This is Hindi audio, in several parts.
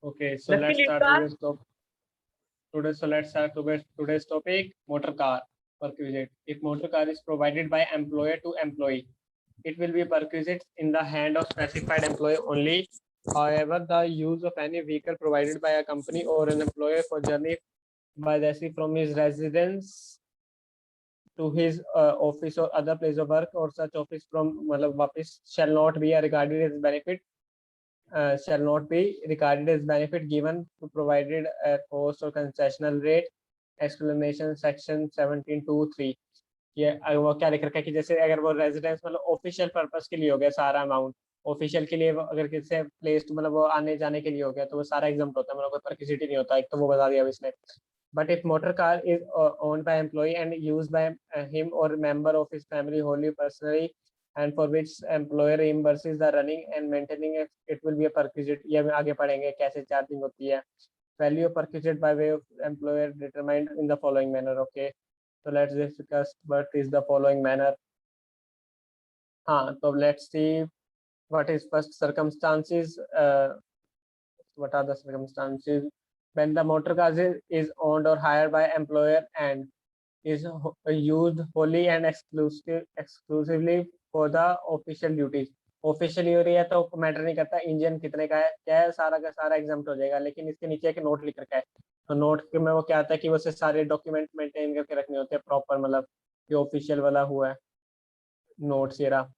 Okay, so let's Luckily, start today's topic. Let's start today's topic, motor car perquisite. If motor car is provided by employer to employee, it will be perquisite in the hand of specified employee only. However, the use of any vehicle provided by a company or an employer for journey by the sea from his residence to his office or other place of work or such office from मतलब वापस shall not be regarded as benefit shall not be regarded as benefit given to provided at cost or concessional rate. Explanation section 17(2)(3). ये वो क्या लिख रखा है कि जैसे अगर वो रेजिडेंस मतलब ऑफिशियल पर्पस के लिए हो गया सारा अमाउंट, ऑफिशियल के लिए अगर किसी से प्लेस्ड मतलब वो आने जाने के लिए हो गया तो वो सारा एग्जाम्प्ट होता है, मतलब कोई परक्विजिटी नहीं होता, एक तो वो बता दिया इसने. But if motor car is owned by employee and used by him or member of his family wholly personally and for which employer reimburses the running and maintaining it will be a perquisite. ये हम आगे पढ़ेंगे कैसे चार्जिंग होती है. Value of perquisite by way of employer determined in the following manner. Okay, so let's discuss what is the following manner. हाँ, so let's see what is first circumstances. What are the circumstances when the motor car is owned or hired by employer and is used wholly and exclusively for the official duties. Officially हो रही है तो मैटर नहीं करता इंजन कितने का है क्या है, सारा का सारा एग्जाम्प्ट हो जाएगा. लेकिन इसके नीचे एक नोट लिख रखा है, तो नोट में वो क्या आता है कि वो सारे डॉक्यूमेंट मेंटेन करके रखने होते हैं प्रॉपर, मतलब ये ऑफिशियल वाला हुआ है नोट्स ये रहा.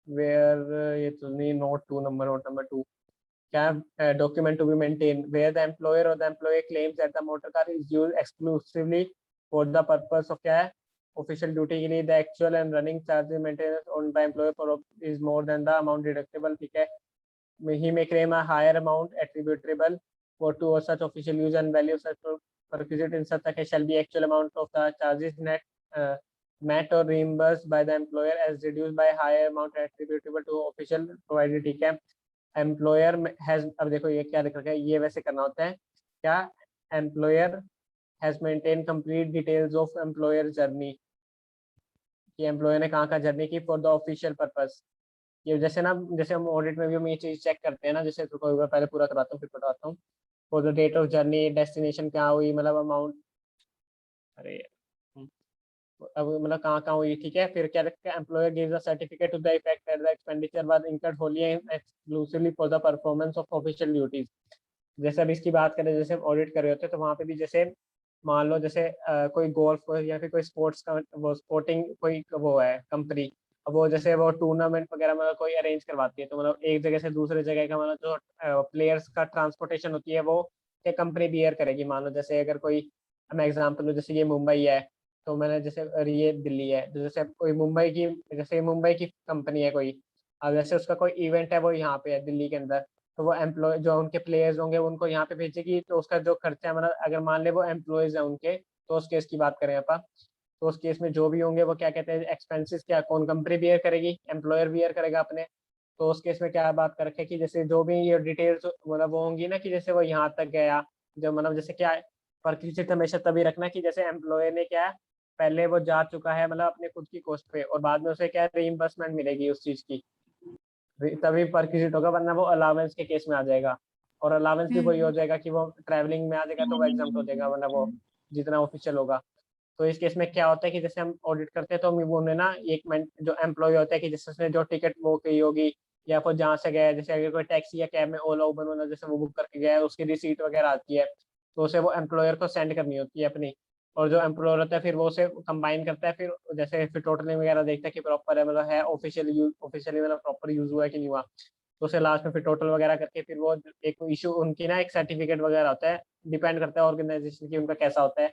वेयर ये तो नहीं, नोट नंबर 2 क्या document to be maintained where the employer or the employee claims that the motor car is used exclusively for the purpose of क्या है official duty के लिए. the actual and running charges maintenance owned by employer for is more than the amount deductible. ठीक है, he may claim a higher amount attributable for to such official use and value of such perquisite in such a case shall be actual amount of the charges net met or reimbursed by the employer as reduced by higher amount attributable to official provided. ठीक है, एम्प्लॉयर हैज, अब देखो ये क्या लिख रखा है, ये वैसे करना होता है क्या, employer has maintain complete details of employer journey, कि एम्प्लॉयर ने कहाँ जर्नी की फॉर द ऑफिशियल पर्पस. ये जैसे ना, जैसे हम ऑडिट में भी हम ये चीज चेक करते हैं ना, जैसे तो कोई बार पहले पूरा कराता हूँ फिर बताता हूँ. For the date of journey, destination क्या हुई, मतलब अमाउंट, अरे अब मतलब कहाँ हुई. ठीक है, फिर क्या रखा है, employer gives a certificate to the effect that the expenditure was incurred wholly and exclusively for the performance of official duties. जैसे अब इसकी बात करें, जैसे हम ऑडिट कर रहे होते हैं तो वहाँ पे भी जैसे मान लो जैसे कोई गोल्फ या फिर कोई स्पोर्ट्स का वो स्पोर्टिंग कोई वो है कंपनी, अब वो जैसे वो टूर्नामेंट वगैरह मतलब कोई अरेंज करवाती है, तो मतलब एक जगह से दूसरे जगह का मतलब जो प्लेयर्स का ट्रांसपोर्टेशन होती है वो कंपनी बियर करेगी. मान लो जैसे अगर कोई, मैं एग्जाम्पल लूँ, जैसे ये मुंबई है तो मैंने जैसे ये दिल्ली है, तो जैसे कोई मुंबई की, जैसे मुंबई की कंपनी है कोई, अब जैसे उसका कोई इवेंट है वो यहाँ पे है दिल्ली के अंदर, तो वो एम्प्लॉय जो उनके प्लेयर्स होंगे उनको यहाँ पे भेजेगी, तो उसका जो खर्चा है मतलब अगर मान ले वो एम्प्लॉयज है उनके, तो उस केस की बात करें अपन, तो उस केस में जो भी होंगे वो क्या कहते हैं एक्सपेंसेस, क्या कौन कंपनी बियर करेगी, एम्प्लॉयर बियर करेगा अपने. तो उस केस में क्या बात कर रखे हैं कि जैसे जो भी ये डिटेल्स मतलब वो होंगी ना, कि जैसे वो यहाँ तक गया, जो मतलब जैसे क्या है, परक्विजिट हमेशा तभी रखना कि जैसे एम्प्लॉयर ने क्या है पहले वो जा चुका है मतलब अपने खुद की कॉस्ट पे, और बाद में उसे क्या रीइंबर्समेंट मिलेगी उस चीज की, तभी परक्विजिट होगा, वरना वो अलावेंस के केस में आ जाएगा. और अलावेंस भी वही हो जाएगा कि वो ट्रैवलिंग में आ जाएगा तो वो एग्जाम्प्ट हो जाएगा, वरना वो जितना ऑफिशियल होगा. तो इस केस में क्या होता है कि जैसे हम ऑडिट करते हैं तो वो उन्हें ना एक जो एम्प्लॉय होता है कि जैसे उसने जो टिकट वो की होगी या फिर जहाँ से गया है, जैसे अगर कोई टैक्सी या कैब में ओला उबर वाला जैसे वो बुक करके गया है उसकी रिसीट वगैरह आती है, तो उसे वो एम्प्लॉयर को सेंड करनी होती है अपनी. और जो एम्प्लॉयर होता है फिर वो उसे कंबाइन करता है, फिर जैसे फिर टोटलिंग वगैरह देखता है कि प्रॉपर है, मतलब है ऑफिशियली मतलब प्रॉपर यूज हुआ है कि नहीं हुआ, तो उसे लास्ट में फिर टोटल वगैरह करके फिर वो एक इशू उनकी ना एक सर्टिफिकेट वगैरह होता है, डिपेंड करता है ऑर्गेनाइजेशन की उनका कैसा होता है.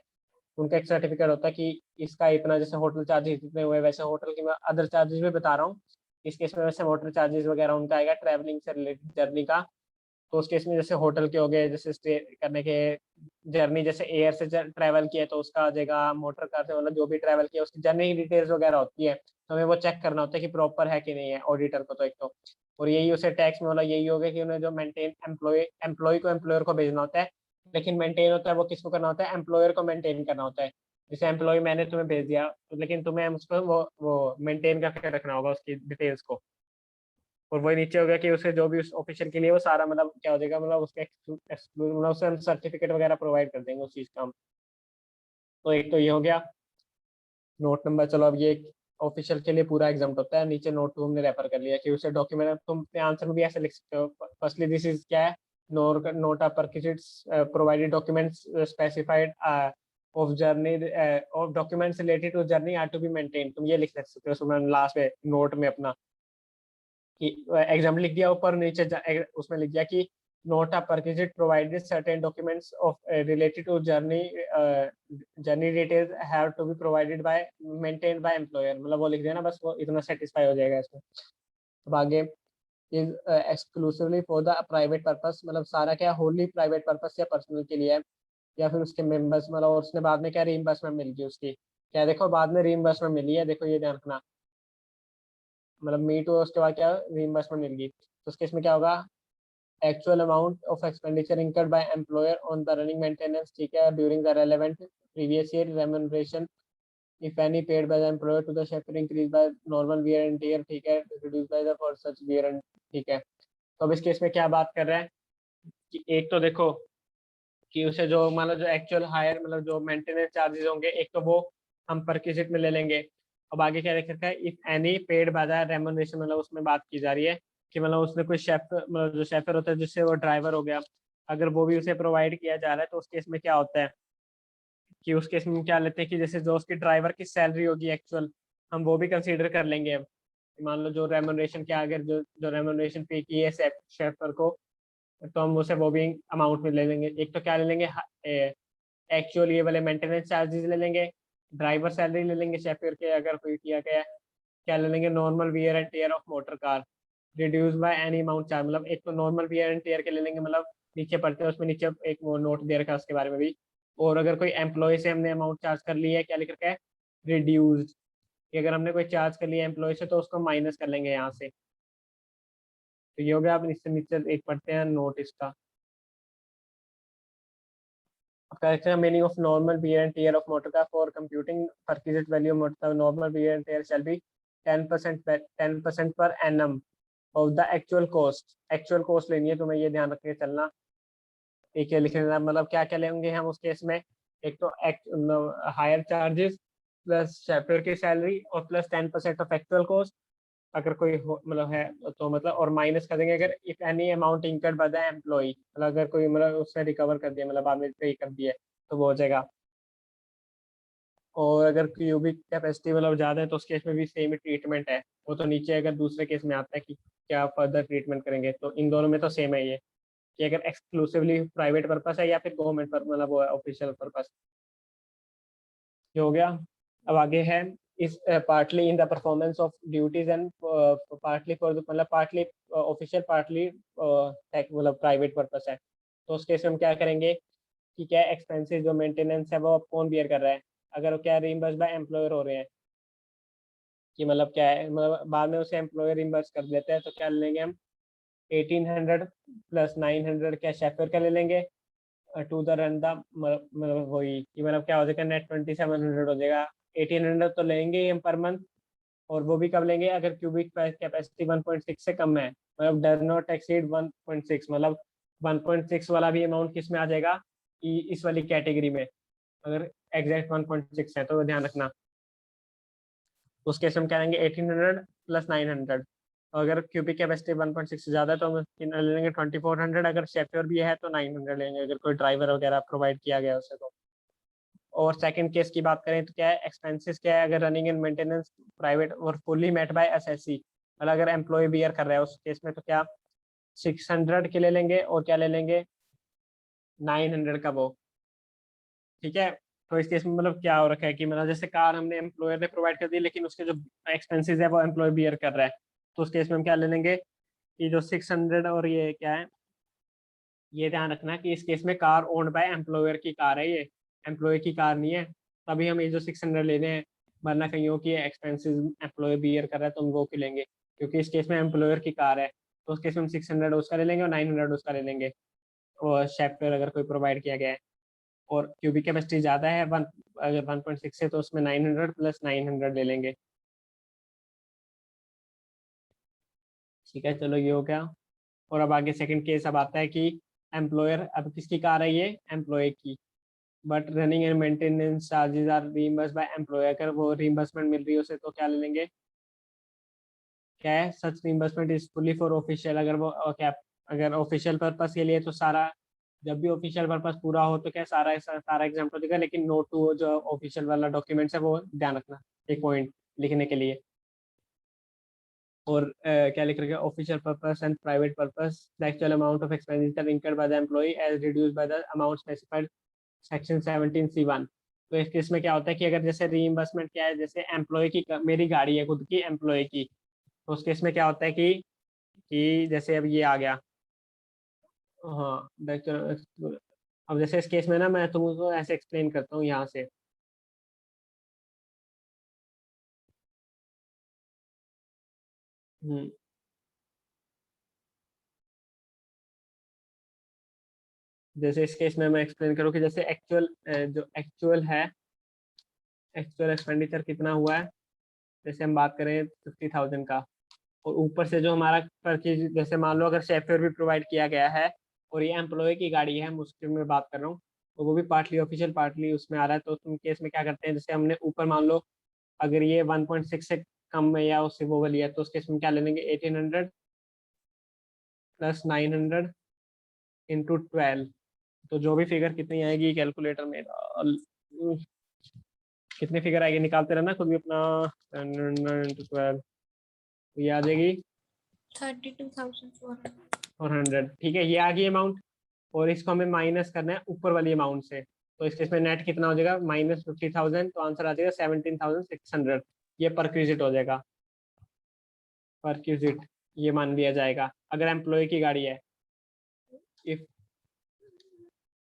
उनका एक सर्टिफिकेट होता है कि इसका इतना, जैसे होटल चार्जेस इतने हुए, वैसे होटल की मैं अदर चार्जेस भी बता रहा हूँ. इस केस में वैसे होटल चार्जेस वगैरह उनका आएगा ट्रैवलिंग से रिलेटेड जर्नी का. तो उस केस में जैसे होटल के हो गए, जैसे स्टे करने के, जर्नी जैसे एयर से ट्रैवल किया तो उसका आ जाएगा, मोटर कार से मतलब जो भी ट्रैवल किया उसकी जर्नी डिटेल्स वगैरह होती है, तो हमें वो चेक करना होता है कि प्रॉपर है कि नहीं है ऑडिटर को, तो एक तो. और यही उसे टैक्स में मतलब यही हो गया कि उन्हें जो मेंटेन एम्प्लॉय को एम्प्लॉयर को भेजना होता है, लेकिन मेंटेन होता है वो किसको करना होता है, एम्प्लॉयर को मेंटेन करना होता है. जैसे एम्प्लॉय मैंने तुम्हें भेज दिया, लेकिन तुम्हें उसको वो मेंटेन करके रखना होगा उसकी डिटेल्स को. और वही नीचे हो गया कि उसे जो भी उस ऑफिशियल के लिए वो सारा मतलब क्या हो जाएगा, मतलब उसके मतलब उसे हम सर्टिफिकेट वगैरह प्रोवाइड कर देंगे उस चीज़ का हम। तो एक तो ये हो गया नोट नंबर। चलो अब ये ऑफिशियल के लिए पूरा एग्जाम होता है। नीचे नोट टू हमने रेफर कर लिया कि उसे डॉक्यूमेंट, तुम अपने आंसर में भी ऐसे लिख सकते हो। फर्स्टली दिस इज क्या है, note of perquisites provided documents specified of journey of documents related to journey are to be maintain. तुम ये लिख सकते हो उसमें लास्ट में नोट में अपना कि एग्जाम लिख दिया ऊपर, नीचे उसमें लिख दिया कि note of perquisite provided certain documents of related to journey journey details have to be provided by maintained by employer. मतलब वो लिख देना बस, वो इतना सेटिस्फाई हो जाएगा इसमें। अब आगे is exclusively for the private purpose, मतलब सारा क्या होली प्राइवेट पर्पस या पर्सनल के लिए है, या फिर उसके मेंबर्स, मतलब और उसने बाद में क्या रीइंबर्समेंट मिल गई उसकी, क्या देखो बाद में रीइंबर्समेंट मिली है, देखो ये ध्यान रखना। मतलब मीट हुआ उसके बाद क्या रीइंबर्समेंट मिल गई, तो उसके इसमें क्या होगा, actual amount of expenditure incurred by employer on the running maintenance, ठीक है, during the relevant previous year remuneration if any paid by the employer to the chauffeur increase by normal wear and tear, ठीक है, reduced by the for such wear and, ठीक है। तो अब इस केस में क्या बात कर रहे हैं कि एक तो देखो कि उसे जो मतलब जो एक्चुअल हायर मतलब जो मेंटेनेंस चार्जेस होंगे, एक तो वो हम परक्विजिट में ले लेंगे। अब आगे क्या लिख रखा है, if any paid by the remuneration, मतलब उसमें बात की जा रही है कि मतलब उसने कोई शेफ, मतलब जो शेफर होता है जिससे वो ड्राइवर हो गया, अगर वो भी उसे प्रोवाइड किया जा रहा है तो उस केस में क्या होता है कि उस केस में क्या लेते हैं कि जैसे जो उसकी ड्राइवर की सैलरी होगी एक्चुअल, हम वो भी कंसीडर कर लेंगे। अब मान लो जो रेम्यूनरेशन के आगे जो जो रेम्यूनरेशन पे की है शेफर को, तो हम उसे वो भी अमाउंट में ले लेंगे। एक तो क्या ले लेंगे, एक्चुअल ये वाले मेंटेनेंस चार्जेस ले लेंगे, ड्राइवर सैलरी ले लेंगे शेफर के अगर कोई किया गया है, क्या ले लेंगे, normal wear and tear of motor car reduce by any amount charge, मतलब एक तो नॉर्मल वियर एंड टेयर के ले लेंगे, मतलब नीचे पढ़ते हैं उसमें नीचे एक वो नोट दे रखा है उसके बारे में भी। और अगर कोई एम्प्लॉय से हमने अमाउंट चार्ज कर लिया है, क्या लिख रखा है, रिड्यूस्ड, कि अगर हमने कोई चार्ज कर लिया एम्प्लॉय से तो उसको माइनस कर लेंगे यहाँ से। तो ये हो गया। अब इससे नीचे एक पढ़ते हैं नोट इसका, correction meaning of normal wear and tear of motor car for computing perquisite value of motor car. Normal wear and tear shall be 10% per annum of the actual cost। actual cost लेनी है तुम्हें, ये ध्यान रख के चलना। एक ये लिख लेना, मतलब क्या क्या लेंगे हम उस केस में, एक तो हायर चार्जेस प्लस शेफर की सैलरी और प्लस 10% ऑफ एक्चुअल कॉस्ट, अगर कोई मतलब है तो मतलब, और माइनस कर देंगे अगर if any amount incurred by the employee, मतलब अगर कोई मतलब उसने रिकवर कर दिया, मतलब आपने पे कर दिया तो वो हो जाएगा। और अगर क्यूबिक कैपेसिटी मतलब ज़्यादा है तो उस केस में भी सेम ही ट्रीटमेंट है। वो तो नीचे अगर दूसरे केस में आता है कि क्या फर्दर ट्रीटमेंट करेंगे, तो इन दोनों में तो सेम है ये कि अगर एक्सक्लूसिवली प्राइवेट पर्पस है या फिर गवर्नमेंट पर मतलब वो ऑफिशियल पर्पस। ये हो गया। अब आगे है इस partly in the performance of duties and partly for मतलब पार्टली ऑफिशियल पार्टली मतलब प्राइवेट पर्पस है। तो उस केस में हम क्या करेंगे कि क्या एक्सपेंसेस जो मेंटेनेंस है वो अब कौन बियर कर रहा है, अगर वो क्या रिइम्बर्स बाय एम्प्लॉयर हो रहे हैं, कि मतलब क्या है, मतलब बाद में उसे एम्प्लॉयर रिइम्बर्स कर देते हैं, तो क्या ले लेंगे हम 1800 प्लस 900 क्या शेफर का ले लेंगे टू द रन द, मतलब वही कि मतलब क्या हो जाएगा नेट 2700 हो जाएगा। 1800 तो लेंगे ही हम पर मंथ, और वो भी कब लेंगे अगर क्यूबिक कैपेसिटी 1.6 से कम है, मतलब डर नॉट एक्सीड 1.6, मतलब 1.6 वाला भी अमाउंट किस में आ जाएगा कि इस वाली कैटेगरी में, अगर एग्जैक्ट 1.6 है तो ध्यान रखना। उस केस में क्या लेंगे 1800 प्लस 900, अगर क्यूबिक कैपेसिटी 1.6 से ज़्यादा है तो हम ले लेंगे 2400, अगर शेफ्योर भी है तो 900 लेंगे अगर कोई ड्राइवर वगैरह प्रोवाइड किया गया उसे तो। और सेकंड केस की बात करें तो क्या है, एक्सपेंसेस क्या है, अगर रनिंग एंड मेंटेनेंस प्राइवेट और फुल्ली मेट बाय एसएससी, मतलब अगर एम्प्लॉय बियर कर रहा है उस केस में तो क्या 600 के ले लेंगे और क्या ले लेंगे 900 का वो, ठीक है। तो इस केस में मतलब क्या हो रखा है कि मतलब जैसे कार हमने एम्प्लॉयर ने प्रोवाइड कर दी लेकिन उसके जो एक्सपेंसेस है वो एम्प्लॉय बियर कर रहा है, तो उस केस में हम क्या ले लेंगे कि जो 600 और ये क्या है, ये ध्यान रखना कि इस केस में कार ओन्ड बाय एम्प्लॉयर की कार है, ये एम्प्लॉय की कार नहीं है, तभी हम ये जो 600 ले रहे हैं। वरना कहीं हो कि एक्सपेंसेस एम्प्लॉय बियर कर रहा है तो हम वो क्यों लेंगे, क्योंकि इस केस में एम्प्लॉयर की कार है, तो उस केस में हम 600 उसका ले लेंगे और 900 उसका ले लेंगे, और शेफर अगर कोई प्रोवाइड किया गया है। और क्यूबिक कैपेसिटी ज़्यादा है वन, अगर 1.6 है तो उसमें 900 प्लस 900 ले लेंगे। ठीक है, चलो ये हो गया। और अब आगे सेकंड केस अब आता है कि एम्प्लॉयर, अब किसकी कार है ये, एम्प्लॉय की, but running and maintenance charges are reimbursed by employer, अगर वो रीइंबर्समेंट मिल रही है उसे तो क्या ले लेंगे, क्या है, such reimbursement is fully for official, अगर वो क्या, अगर ऑफिशियल पर्पस के लिए तो सारा, जब भी ऑफिशियल पर्पस पूरा हो तो क्या सारा सारा एग्जाम्पल देगा, लेकिन नोट टू जो ऑफिशियल वाला डॉक्यूमेंट्स है वो ध्यान रखना एक पॉइंट लिखने के लिए। और क्या लिख रखा है, official purpose and private purpose the actual amount of expenditure incurred by the employee as reduced by the amount specified section 17C1। तो इस केस में क्या होता है कि अगर जैसे रीइंबर्समेंट क्या है, जैसे एम्प्लॉय की, मेरी गाड़ी है खुद की एम्प्लॉय की, तो उस केस में क्या होता है कि जैसे अब ये आ गया, हाँ अब जैसे इस केस में ना मैं तुमको ऐसे एक्सप्लेन करता हूँ यहाँ से। हम्म, जैसे इस केस में मैं एक्सप्लेन करूँ कि जैसे एक्चुअल जो एक्चुअल है, एक्चुअल एक्सपेंडिचर कितना हुआ है, जैसे हम बात करें 50,000 का, और ऊपर से जो हमारा परचेज, जैसे मान लो अगर शेफर भी प्रोवाइड किया गया है और ये एम्प्लॉय की गाड़ी है, मुझसे मैं बात कर रहा हूँ, तो वो भी पार्टली ऑफिशियल पार्टली उसमें आ रहा है, तो तुम केस में क्या करते हैं, जैसे हमने ऊपर मान लो अगर ये 1.6 से कम में या उससे वो वाली है, तो उस केस में क्या ले लेंगे, 1800 प्लस 900 इंटू 12, तो जो भी फिगर कितनी आएगी कैलकुलेटर में कितनी फिगर आएगी निकालते रहना खुद भी अपना, 12 ये आ जाएगी 32,400। ठीक है, ये आ गई अमाउंट, और इसको हमें माइनस करना है ऊपर वाली अमाउंट से, तो इस केस में नेट कितना हो जाएगा, -50,000, तो आंसर आ जाएगा 17,600, ये पर क्यूजिट हो जाएगा, पर क्यूजिट ये मान लिया जाएगा अगर एम्प्लॉय की गाड़ी है, इफ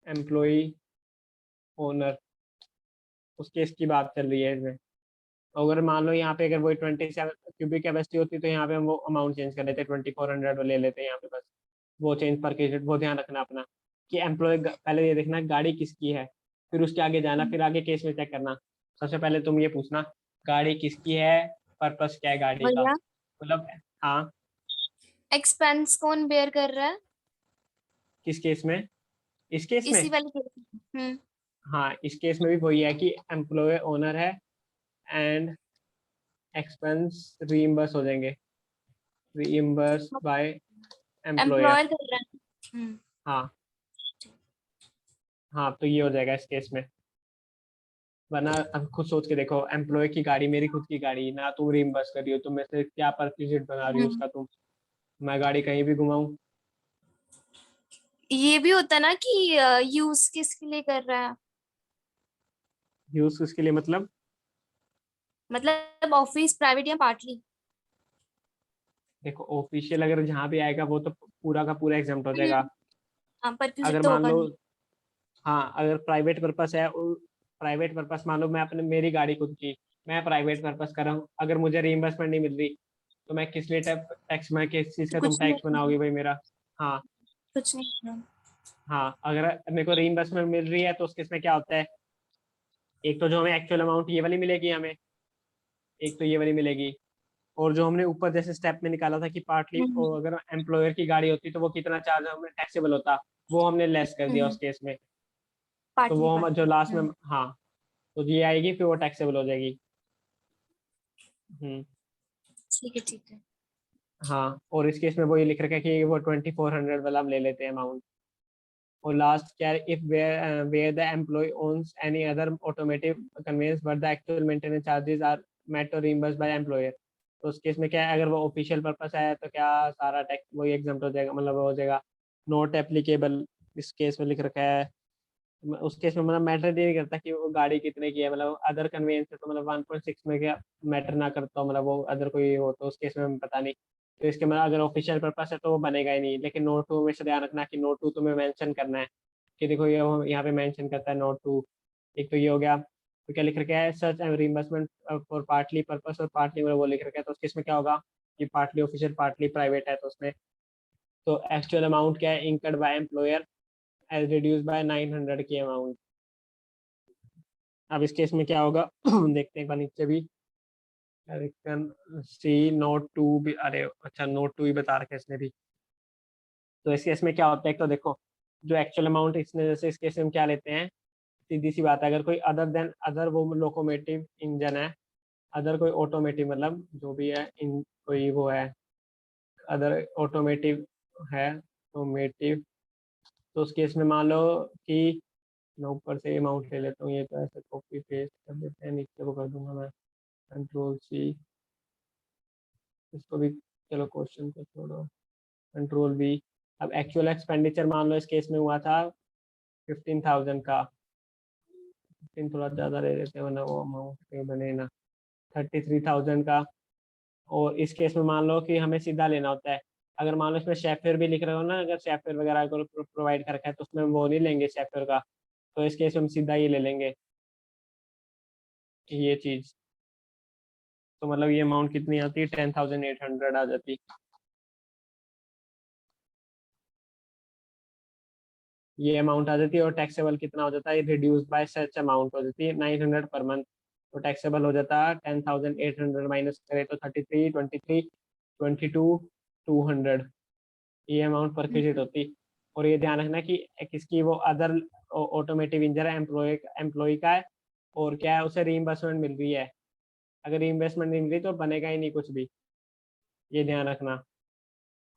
एम्प्लॉय ओनर, उस केस की बात चल रही है इसमें। अगर मान लो यहाँ पे अगर वही 27 क्यूबिक कैपेसिटी होती तो यहाँ पे हम वो अमाउंट चेंज कर लेते, 2400 ले लेते हैं यहाँ पे बस, वो चेंज पर केस, वो ध्यान रखना अपना कि एम्प्लॉय, पहले ये देखना गाड़ी किसकी है, फिर उसके आगे जाना, फिर आगे केस में चेक करना। सबसे पहले तुम ये पूछना गाड़ी किसकी है, पर्पस क्या है गाड़ी का, भैया, मतलब हाँ, एक्सपेंस कौन बेयर कर रहा है किस केस में, इस केस में, इसी वाले केस में? हाँ इस केस में भी वही है कि एम्प्लॉय ओनर है एंड एक्सपेंस रीइंबर्स हो जाएंगे, रीइंबर्स बाय एम्प्लॉयर। एम्प्लॉयर कर रहा है। हाँ, हाँ तो ये हो जाएगा इस केस में, वरना अब खुद सोच के देखो, एम्प्लॉय की गाड़ी मेरी खुद की गाड़ी ना, तुम रीइंबर्स कर रही हो, तुम में से क्या परक्यूजिट बना रही हो हम्म। उसका तुम, मैं गाड़ी कहीं भी घुमाऊं। ये भी होता है ना कि यूज किसके लिए कर रहा है, यूज उसके लिए मतलब, मतलब ऑफिस प्राइवेट या पार्टली। देखो ऑफिशियल अगर जहाँ भी आएगा वो तो पूरा का पूरा एग्जाम्प्ट हो जाएगा। हाँ, परक्यूजिट अगर तो मान होगा लो, नहीं। हाँ अगर प्राइवेट पर्पस है, प्राइवेट पर्पस मान लो मैं अपने, मेरी गाड़ी खुद की, मैं प्राइवेट पर्पस कर रहा हूँ, अगर मुझे रीइंबर्समेंट नहीं मिल रही तो मैं किस लिए टैक्स, मैं किस चीज तो का तुम कुछ टैक्स नहीं, बनाओगे भाई मेरा। हाँ, कुछ नहीं। हाँ अगर मेरे को रीइंबर्समेंट मिल रही है तो उस केस में क्या होता है, एक तो जो हमें एक्चुअल अमाउंट ये वाली मिलेगी हमें, एक तो ये वाली मिलेगी, और जो हमने ऊपर जैसे स्टेप में निकाला था कि पार्टली अगर एम्प्लॉयर की गाड़ी होती तो वो कितना चार्ज हमें टैक्सेबल होता, वो हमने लेस कर दिया उस केस में, तो पार्टली वो हम जो लास्ट में, पार्टली। हाँ तो ये आएगी फिर वो टैक्सेबल हो जाएगी। हम्म, ठीक है, ठीक है। हाँ और इस केस में वो ये लिख रखा है कि वो 2400 वाला हम ले लेते हैं अमाउंट। और लास्ट क्या है, if where the employee owns any other automotive conveyance but the actual maintenance charges are met or reimburse by employer, तो उस केस में क्या है, अगर वो ऑफिशियल पर्पस है तो क्या सारा टैक्स वही एग्जाम्प्ट हो जाएगा, मतलब वो हो जाएगा नॉट एप्लीकेबल, इस केस में लिख रखा है। उस केस में मतलब मैटर नहीं करता कि वो गाड़ी कितने की है, मतलब अदर कन्वेंस है तो मतलब 1.6 में क्या मैटर ना करता हो, मतलब वो अदर कोई हो तो उस केस में हमें पता नहीं, तो इसके मतलब अगर ऑफिशियल पर्पस है तो वो बनेगा ही नहीं, लेकिन नोट टू में से ध्यान रखना कि नोट टू तुम्हें मेंशन करना है, कि देखो ये यहाँ पे मेंशन करता है नोट टू। एक तो ये हो गया, तो क्या लिख रखा है, search and reimbursement for partly purpose और पार्टली में वो लिख रखा है, तो उसमें क्या होगा कि पार्टली ऑफिशियल पार्टली प्राइवेट है, तो उसमें तो एक्चुअल अमाउंट क्या है incurred by employer as reduce by 900 की अमाउंट। अब इस केस में क्या होगा देखते हैं एक बार नीचे भी, सी नोट टू भी, अरे अच्छा नोट टू ही बता रखा है इसने भी। तो इस केस में क्या होता है, एक तो देखो जो एक्चुअल अमाउंट इसने, जैसे इस केस में हम क्या लेते हैं, सीधी सी बात है, अगर कोई अदर देन अदर वो लोकोमोटिव इंजन है, अदर कोई ऑटोमेटिव मतलब जो भी है इन कोई वो है अदर ऑटोमेटिव है ऑटोमेटिव, तो उस केस में मान लो कि मैं ऊपर से अमाउंट ले लेता हूँ, ये तो ऐसे कॉपी पेस्ट कर देते हैं, नीचे को कर दूंगा मैं कंट्रोल सी, इसको भी चलो क्वेश्चन को छोड़ो, कंट्रोल बी। अब एक्चुअल एक्सपेंडिचर मान लो इस केस में हुआ था 15,000 का, 15 थोड़ा ज़्यादा ले लेते हैं वरना वो अमाउंट बने ना, 33,000 का। और इस केस में मान लो कि हमें सीधा लेना होता है, अगर मान लो इसमें शेफर भी लिख रहे हो ना, अगर शेफर वगैरह को प्रोवाइड कर रखा है तो उसमें वो नहीं लेंगे शेफर का, तो इस केस में हम सीधा ये ले लेंगे ये चीज। तो मतलब ये अमाउंट कितनी आती है, 10,800 आ जाती। ये अमाउंट आ जाती है और टैक्सेबल कितना हो जाता है, रिड्यूस बाय सच अमाउंट हो जाती है 900 पर मंथ। तो टैक्सेबल हो जाता है 10,800 माइनस करे तो 33, 23, 22, 200, ये अमाउंट पर क्रेडिट होती। और ये ध्यान रखना कि किसकी वो अदर ऑटोमेटिव इंजन है, एम्प्लॉय का है, और क्या है उसे रीइंबर्समेंट मिल रही है, अगर रीइंबर्समेंट नहीं मिल रही तो बनेगा ही नहीं कुछ भी, ये ध्यान रखना।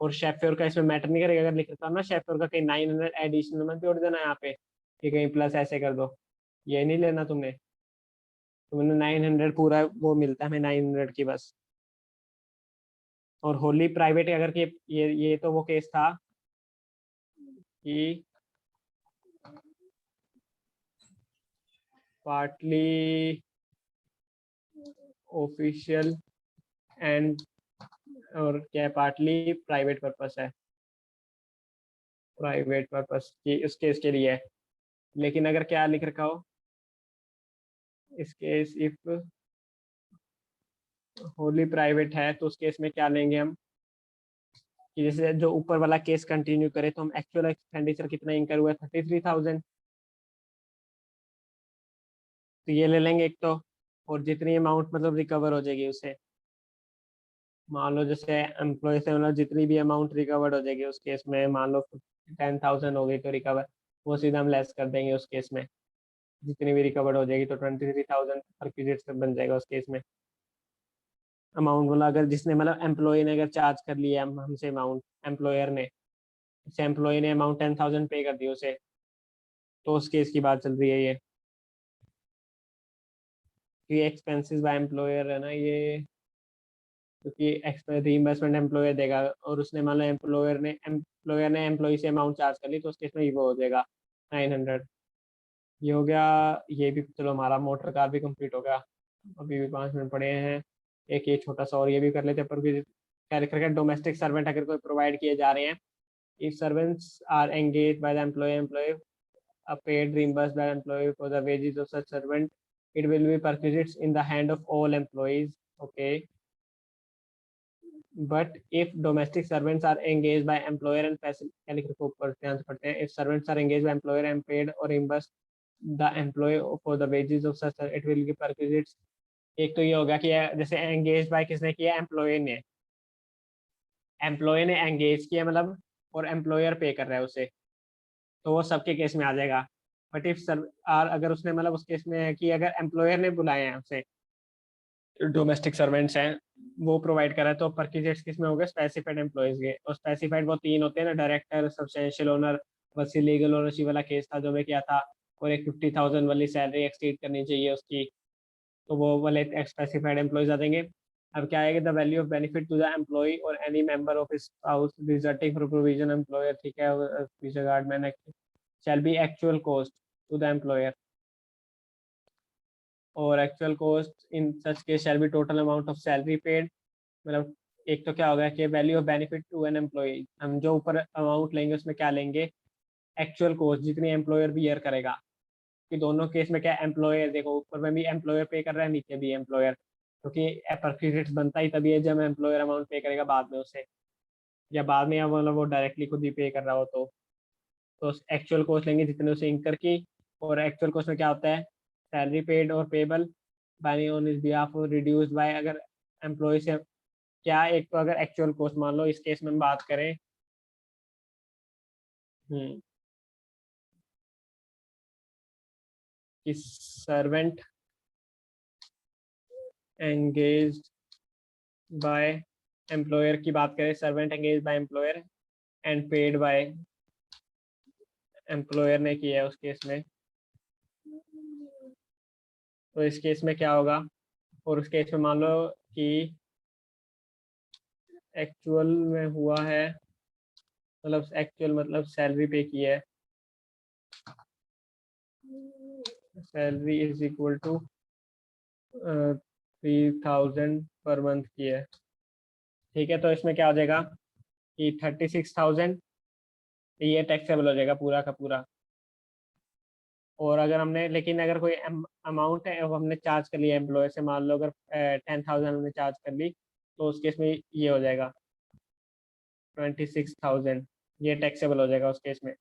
और शेफर का इसमें मैटर नहीं करेगा, अगर लिख रखा हो ना शेफर का कहीं 900 एडिशनल मत जोड़ देना यहाँ पे कि कहीं प्लस ऐसे कर दो, ये नहीं लेना तुमने, तुमने 900 पूरा वो मिलता है हमें 900 की बस। और होली प्राइवेट अगर कि ये तो वो केस था कि पार्टली ऑफिशियल एंड, और क्या पार्टली प्राइवेट पर्पस है, प्राइवेट पर्पस की उस केस के लिए है। लेकिन अगर क्या लिख रखा हो इस केस इफ होली प्राइवेट है तो उस केस में क्या लेंगे हम, कि जैसे जो ऊपर वाला केस कंटिन्यू करे तो हम एक्चुअल एक्सपेंडिचर कितना इंकर हुआ है 33,000, तो ये ले लेंगे एक तो। और जितनी अमाउंट मतलब रिकवर हो जाएगी उसे, मान लो जैसे एम्प्लॉय से मतलब जितनी भी अमाउंट रिकवर्ड हो जाएगी उस केस में, मान लो 10,000 हो गई तो रिकवर, वो सीधा हम लेस कर देंगे उस केस में, जितनी भी रिकवर्ड हो जाएगी तो 23,000 रिक्विजिट से बन जाएगा उस केस में। अमाउंट बोला अगर जिसने मतलब एम्प्लॉय ने अगर चार्ज कर लिया हमसे अमाउंट, एम्प्लॉयर ने, जैसे एम्प्लॉय ने अमाउंट 10,000 पे कर दी उसे, तो उस केस की बात चल रही है ये, कि एक्सपेंसेस बाय एम्प्लॉयर है ना ये, क्योंकि रीइंबर्समेंट एम्प्लॉयर देगा, और उसने मान लो एम्प्लॉयर ने एम्प्लॉय से अमाउंट चार्ज कर ली तो उस केस में ये वो हो जाएगा 900। ये हो गया, ये भी चलो हमारा मोटर कार भी कंप्लीट हो गया। अभी भी 5 मिनट पड़े हैं, एक ये छोटा सा और ये भी कर लेते हैं, पर भी कैरेक्टर का डोमेस्टिक सर्वेंट अगर कोई प्रोवाइड किए जा रहे हैं, if servants are engage by the employee paid reimbursed by employee for the wages of such servant, it will be perquisites in the hand of all employees, okay, but if domestic servants are engaged by employer and if servants are engaged by employer and paid or reimbursed the employee for the wages of such, it will be perquisites। एक तो ये होगा कि जैसे एंगेज बाय किसने किया, एम्प्लॉय ने एंगेज किया मतलब, और एम्प्लॉयर पे कर रहा है उसे, तो वो सबके केस में आ जाएगा। बट इफ सर आर अगर उसने मतलब उस केस में है कि अगर एम्प्लॉयर ने बुलाए हैं उसे, डोमेस्टिक सर्वेंट्स हैं वो प्रोवाइड करा है, तो परक्विजिट्स किस में हो गए, स्पेसिफाइड एम्प्लॉयज के। और स्पेसिफाइड वो 3 होते हैं ना, डायरेक्टर, सब्सटेंशियल ओनर, बस लीगल ओनरशिप वाला केस था जो मैं किया था, और एक 50,000 वाली सैलरी एक्सीड करनी चाहिए उसकी, तो वो वाले स्पेसिफाइड एम्प्लॉयज आ जाएंगे। अब क्या आएगा, the value of benefit to the employee और any member of his house resulting from provision employer, ठीक है, रिगार्ड मैंने shall be actual cost to the employer, और actual cost in such case shall be total amount of salary paid। मतलब एक तो क्या होगा कि value of benefit to an employee, हम जो ऊपर अमाउंट लेंगे उसमें क्या लेंगे, एक्चुअल कॉस्ट जितनी एम्प्लॉयर बियर करेगा, कि दोनों केस में क्या एम्प्लॉयर, देखो ऊपर में भी एम्प्लॉयर पे कर रहा है, नीचे भी एम्प्लॉयर, क्योंकि परक्विजिट्स बनता ही तभी है जब एम्प्लॉयर अमाउंट पे करेगा बाद में उसे, या बाद में या मतलब वो डायरेक्टली खुद ही पे कर रहा हो तो एक्चुअल कॉस्ट लेंगे जितने उसे इंकर की। और एक्चुअल कॉस्ट में क्या होता है, सैलरी पेड और payable by on is behalf reduced by, अगर एम्प्लॉय से क्या, एक तो अगर एक्चुअल कॉस्ट मान लो, इस केस में हम बात करें कि सर्वेंट एंगेज बाय एम्प्लॉयर की बात करें, servant engage by employer and paid by employer ने किया है उस केस में, तो इस केस में क्या होगा, और उस केस में मान लो कि एक्चुअल में हुआ है, मतलब एक्चुअल मतलब सैलरी पे की है, salary is equal to 3000 per month की है, ठीक है। तो इसमें क्या हो जाएगा कि 36,000 ये टैक्सेबल हो जाएगा पूरा का पूरा। और अगर हमने, लेकिन अगर कोई अमाउंट है वो हमने चार्ज कर लिया एम्प्लॉय से, मान लो अगर 10,000 हमने चार्ज कर ली, तो उस केस में ये हो जाएगा 26,000, ये टैक्सेबल हो जाएगा उस केस में।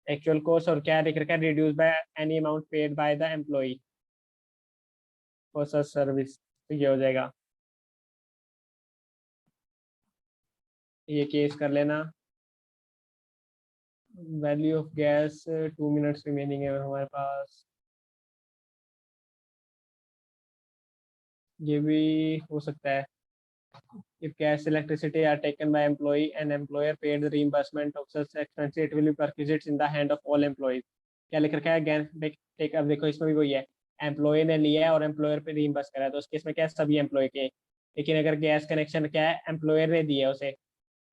एक्चुअल कॉस्ट और क्या लिख रखा है, reduce by any amount paid by the employee for such service, तो ये हो जाएगा। ये केस कर लेना। Value of gas 2 minutes remaining है हमारे पास, ये भी हो सकता है। If gas, electricity are taken by employee and employer paid the reimbursement of such expenses, it will be perquisites in the hand of all employees. क्या लिख रखा है, गैस टेक, अब देखो इसमें भी वही है, एम्प्लॉय ने लिया है और एम्प्लॉयर पे रीइंबर्स करा है, तो उस केस में क्या है, सभी एम्प्लॉय के। लेकिन अगर गैस कनेक्शन क्या है, एम्प्लॉयर ने दिया है उसे,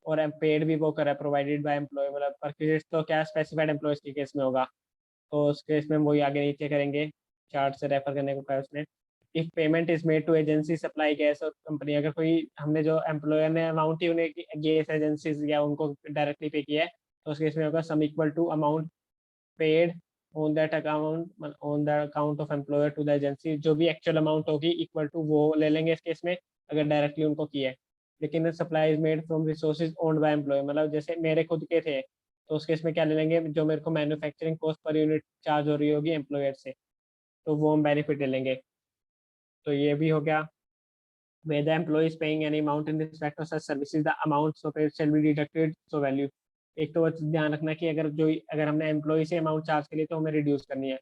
और पेड भी वो करा है, प्रोवाइडेड बाय एम्प्लॉय, मतलब परक्विजिट्स तो क्या स्पेसिफाइड एम्प्लॉयज के केस में होगा, तो उस केस में हम वही आगे नीचे करेंगे, चार्ट से रेफर करने को कहा उसने। If payment is made to agency supply gas और कंपनी, अगर कोई हमने जो एम्प्लॉयर ने अमाउंट ही उन्हें गैस एजेंसीज या उनको डायरेक्टली पे किया है, तो उस केस में होगा sum equal to amount paid on that account, on the account of employer to the agency, जो भी एक्चुअल अमाउंट होगी इक्वल टू वो ले लेंगे इस केस में, अगर डायरेक्टली उनको किया है। लेकिन supply is made from resources owned by employer, मतलब जैसे मेरे खुद के थे, तो उस केस में क्या ले लेंगे, जो मेरे को manufacturing cost per unit charge हो रही होगी एम्प्लॉयर से, तो वो हम बेनिफिट ले लेंगे। तो ये भी हो गया। where the employee is paying any amount in respect of such services, the amount so paid shall be deducted so value। एक तो बस ध्यान रखना कि अगर हमने एम्प्लॉय से अमाउंट चार्ज के लिए तो हमें रिड्यूस करनी है,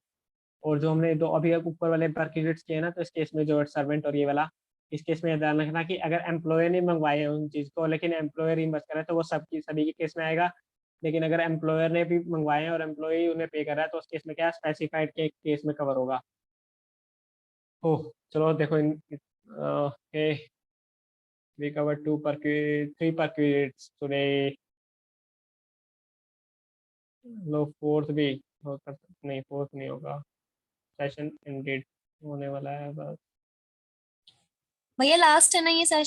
और जो हमने दो अभी ऊपर वाले परक्विजिट्स किए ना, तो इस केस में जो सर्वेंट और ये वाला, इस केस में ध्यान रखना कि अगर एम्प्लॉयर ने मंगवाए हैं उन चीज़ को, लेकिन एम्प्लॉयर रिइंबर्स करे तो वो सबकी सभी के केस में आएगा। लेकिन अगर एम्प्लॉयर ने भी मंगवाए हैं और एम्प्लॉय उन्हें पे कर रहा है, तो उस केस में क्या स्पेसिफाइड के केस में कवर होगा। ओह चलो देखो in okay, we covered three perquisites today। Low fourth भी हो सकता, नहीं फोर्थ नहीं होगा, सेशन एंडेड होने वाला है बस। भैया लास्ट है ना ये सेशन?